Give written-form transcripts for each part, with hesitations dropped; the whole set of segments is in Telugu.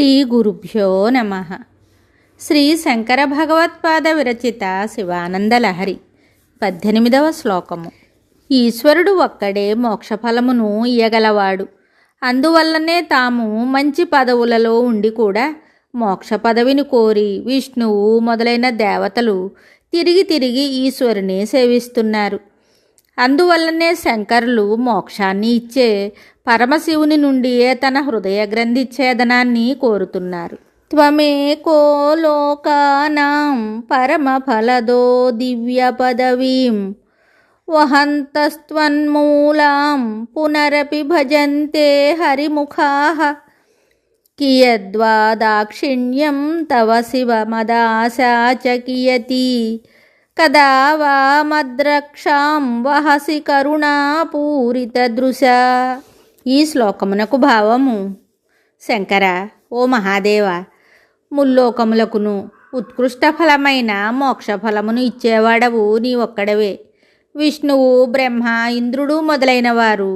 శ్రీ గురుభ్యో నమః. శ్రీ శంకర భగవత్పాద విరచిత శివానందలహరి 18వ శ్లోకము. ఈశ్వరుడు ఒక్కడే మోక్షఫలమును ఇయ్యగలవాడు. అందువల్లనే తాము మంచి పదవులలో ఉండి కూడా మోక్ష పదవిని కోరి విష్ణువు మొదలైన దేవతలు తిరిగి తిరిగి ఈశ్వరుని సేవిస్తున్నారు. అందువల్లనే శంకరులు మోక్షాన్ని ఇచ్చే పరమశివుని నుండియే తన హృదయ గ్రంథి ఛేదనాన్ని కోరుతున్నారు. త్వమేకో లోకానాం పరమఫలదో దివ్య పదవీం వహంతస్త్వన్మూలాం పునరపి భజంతే హరిముఖాః కియద్వా దాక్షిణ్యం తవ శివ మదాశా చ కియతి కదా వా మద్రక్షాం వహసి కరుణాపూరితదృశ. ఈ శ్లోకమునకు భావము: శంకర, ఓ మహాదేవ, ముల్లోకములకును ఉత్కృష్ట ఫలమైన మోక్షఫలమును ఇచ్చేవాడవు నీ ఒక్కడవే. విష్ణువు, బ్రహ్మ, ఇంద్రుడు మొదలైన వారు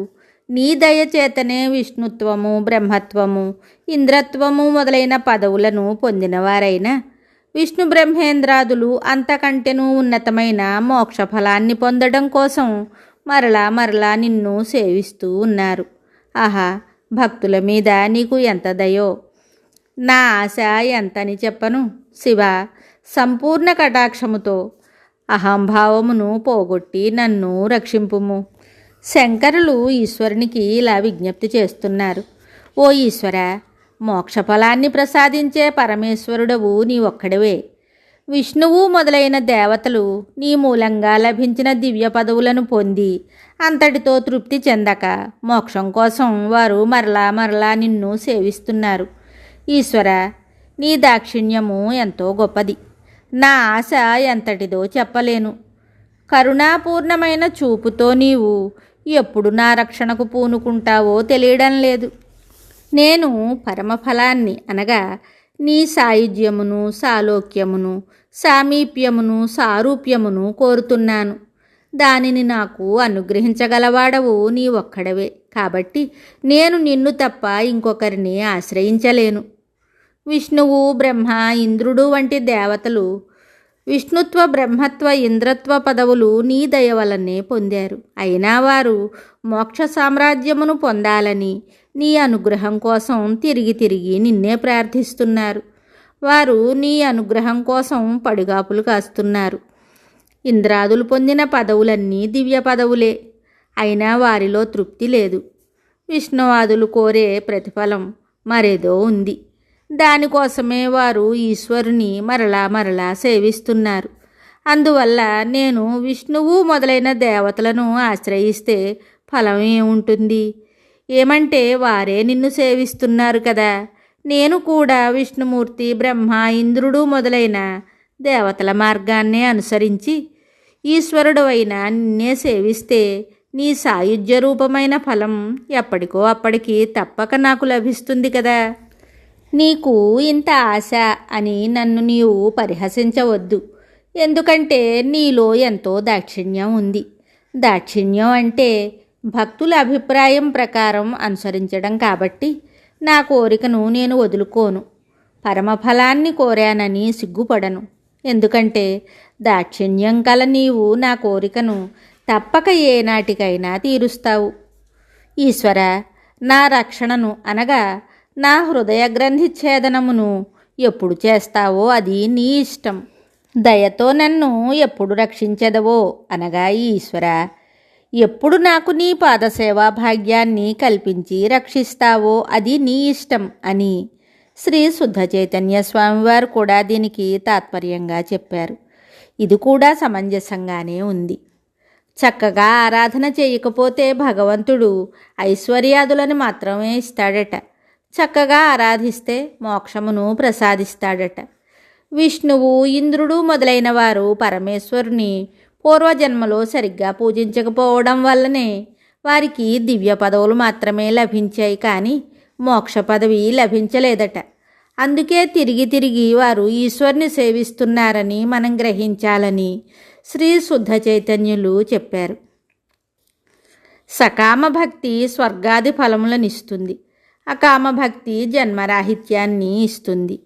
నీ దయచేతనే విష్ణుత్వము, బ్రహ్మత్వము, ఇంద్రత్వము మొదలైన పదవులను పొందినవారైన విష్ణు బ్రహ్మేంద్రాదులు అంతకంటెను ఉన్నతమైన మోక్షఫలాన్ని పొందడం కోసం మరలా మరలా నిన్ను సేవిస్తూ ఉన్నారు. ఆహా, భక్తుల మీద నీకు ఎంత దయో! నా ఆశ ఎంతని చెప్పను. శివ, సంపూర్ణ కటాక్షముతో అహంభావమును పోగొట్టి నన్ను రక్షింపుము. శంకరులు ఈశ్వరునికి ఇలా విజ్ఞప్తి చేస్తున్నారు. ఓ ఈశ్వర, మోక్షఫలాన్ని ప్రసాదించే పరమేశ్వరుడవు నీ ఒక్కడవే. విష్ణువు మొదలైన దేవతలు నీ మూలంగా లభించిన దివ్య పదవులను పొంది అంతటితో తృప్తి చెందక మోక్షం కోసం వారు మరలా మరలా నిన్ను సేవిస్తున్నారు. ఈశ్వర, నీ దాక్షిణ్యము ఎంతో గొప్పది. నా ఆశ ఎంతటిదో చెప్పలేను. కరుణాపూర్ణమైన చూపుతో నీవు ఎప్పుడు నా రక్షణకు పూనుకుంటావో తెలియడం లేదు. నేను పరమఫలాన్ని అనగా నీ సాయుధ్యమును, సాలోక్యమును, సామీప్యమును, సారూప్యమును కోరుతున్నాను. దానిని నాకు అనుగ్రహించగలవాడవు నీ ఒక్కడవే. కాబట్టి నేను నిన్ను తప్ప ఇంకొకరిని ఆశ్రయించలేను. విష్ణువు, బ్రహ్మ, ఇంద్రుడు వంటి దేవతలు విష్ణుత్వ, బ్రహ్మత్వ, ఇంద్రత్వ పదవులు నీ దయ వలనే పొందారు. అయినా వారు మోక్ష సామ్రాజ్యమును పొందాలని నీ అనుగ్రహం కోసం తిరిగి తిరిగి నిన్నే ప్రార్థిస్తున్నారు. వారు నీ అనుగ్రహం కోసం పడిగాపులు కాస్తున్నారు. ఇంద్రాదులు పొందిన పదవులన్నీ దివ్య పదవులే. అయినా వారిలో తృప్తి లేదు. విష్ణువాదులు కోరే ప్రతిఫలం మరేదో ఉంది. దానికోసమే వారు ఈశ్వరుని మరలా మరలా సేవిస్తున్నారు. అందువల్ల నేను విష్ణువు మొదలైన దేవతలను ఆశ్రయిస్తే ఫలం ఏముంటుంది? ఏమంటే వారే నిన్ను సేవిస్తున్నారు కదా. నేను కూడా విష్ణుమూర్తి, బ్రహ్మ, ఇంద్రుడు మొదలైన దేవతల మార్గాన్నే అనుసరించి ఈశ్వరుడు అయిన నిన్నే సేవిస్తే నీ సాయుధ్య రూపమైన ఫలం ఎప్పటికో అప్పటికి తప్పక నాకు లభిస్తుంది కదా. నీకు ఇంత ఆశ అని నన్ను నీవు పరిహసించవద్దు. ఎందుకంటే నీలో ఎంతో దాక్షిణ్యం ఉంది. దాక్షిణ్యం అంటే భక్తుల అభిప్రాయం ప్రకారం అనుసరించడం కాబట్టి నా కోరికను నేను వదులుకోను. పరమఫలాన్ని కోరానని సిగ్గుపడను. ఎందుకంటే దాక్షిణ్యం కల నీవు నా కోరికను తప్పక ఏనాటికైనా తీరుస్తావు. ఈశ్వర, నా రక్షణను అనగా నా హృదయ గ్రంథి ఛేదనమును ఎప్పుడు చేస్తావో అది నీ ఇష్టం. దయతో నన్ను ఎప్పుడు రక్షించెదవో అనగా ఈశ్వర, ఎప్పుడు నాకు నీ పాదసేవా భాగ్యాన్ని కల్పించి రక్షిస్తావో అది నీ ఇష్టం అని శ్రీ శుద్ధ చైతన్య స్వామివారు కూడా దీనికి తాత్పర్యంగా చెప్పారు. ఇది కూడా సమంజసంగానే ఉంది. చక్కగా ఆరాధన చేయకపోతే భగవంతుడు ఐశ్వర్యాదులను మాత్రమే ఇస్తాడట. చక్కగా ఆరాధిస్తే మోక్షమును ప్రసాదిస్తాడట. విష్ణువు, ఇంద్రుడు మొదలైన వారు పరమేశ్వరుని పూర్వజన్మలో సరిగ్గా పూజించకపోవడం వల్లనే వారికి దివ్య పదవులు మాత్రమే లభించాయి, కానీ మోక్ష పదవి లభించలేదట. అందుకే తిరిగి తిరిగి వారు ఈశ్వరుని సేవిస్తున్నారని మనం గ్రహించాలని శ్రీ శుద్ధ చైతన్యులు చెప్పారు. సకామ భక్తి స్వర్గాది ఫలములనిస్తుంది. అకామభక్తి జన్మరాహిత్యాన్ని ఇస్తుంది.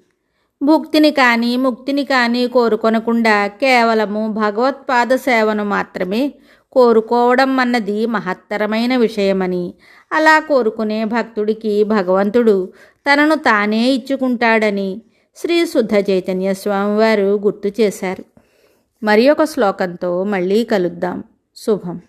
భుక్తిని కానీ ముక్తిని కానీ కోరుకొనకుండా కేవలము భగవత్పాద సేవను మాత్రమే కోరుకోవడం అన్నది మహత్తరమైన విషయమని, అలా కోరుకునే భక్తుడికి భగవంతుడు తనను తానే ఇచ్చుకుంటాడని శ్రీ శుద్ధ చైతన్య స్వామివారు గుర్తు చేశారు. మరి ఒక శ్లోకంతో మళ్ళీ కలుద్దాం. శుభం.